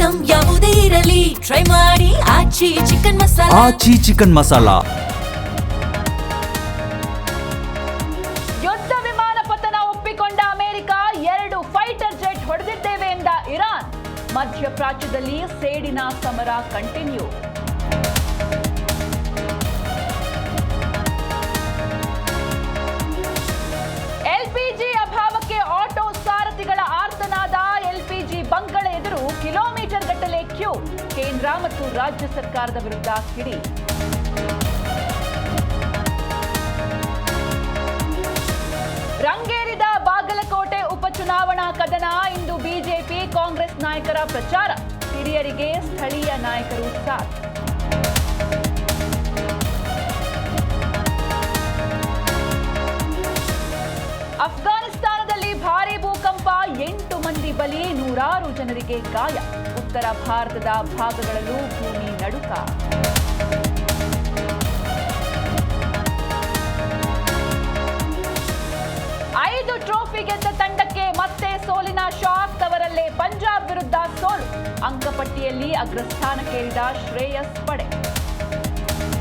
Item ಯಾವುದೇ ಇರಲಿ try ಮಾಡಿ ಆಚಿ ಚಿಕನ್ ಮಸಾಲಾ. ಆಚಿ ಚಿಕನ್ ಮಸಾಲಾ. ಯುದ್ಧ ವಿಮಾನ ಪತನ ಒಪ್ಪಿಕೊಂಡ ಅಮೆರಿಕ, 2 ಫೈಟರ್ ಜೆಟ್ ಹೊಡೆದಿದ್ದೇವೆ ಎಂದ ಇರಾನ್. ಮಧ್ಯಪ್ರಾಚ್ಯದಲ್ಲಿ ಸೇಡಿನ ಸಮರ ಕಂಟಿನ್ಯೂ. ಎಲ್ಪಿಜಿ ಅಭಾವಕ್ಕೆ ಆಟೋ ಸಾರಥಿಗಳ ಆರ್ತನಾದ. ಎಲ್ಪಿಜಿ ಬಂಕ್ಗಳ ಎದುರು ಕಿಲೋಮೀಟರ್ ಗಟ್ಟಲೆ ಕ್ಯೂ. ಕೇಂದ್ರ ಮತ್ತು ರಾಜ್ಯ ಸರ್ಕಾರದ ವಿರುದ್ಧ ಕಿಡಿ. ರಂಗೇರಿದ ಬಾಗಲಕೋಟೆ ಉಪಚುನಾವಣಾ ಕದನ. ಇಂದು ಬಿಜೆಪಿ ಕಾಂಗ್ರೆಸ್ ನಾಯಕರ ಪ್ರಚಾರ. ಹಿರಿಯರಿಗೆ ಸ್ಥಳೀಯ ನಾಯಕರು ಸಾಥ್. ಅಫ್ಘಾನಿಸ್ತಾನದಲ್ಲಿ ಭಾರೀ ಭೂಕಂಪ, 8 ಮಂದಿ ಬಲಿ, 100 ಜನರಿಗೆ ಗಾಯ. ಉತ್ತರ ಭಾರತದ ಭಾಗಗಳಲ್ಲೂ ಭೂಮಿ ನಡುಕ. ಐದು ಟ್ರೋಫಿ ಗೆದ್ದ ತಂಡಕ್ಕೆ ಮತ್ತೆ ಸೋಲಿನ ಶಾಕ್. ತವರಲ್ಲೇ ಪಂಜಾಬ್ ವಿರುದ್ಧ ಸೋಲು. ಅಂಕಪಟ್ಟಿಯಲ್ಲಿ ಅಗ್ರಸ್ಥಾನಕ್ಕೇರಿದ ಶ್ರೇಯಸ್ ಪಡೆ.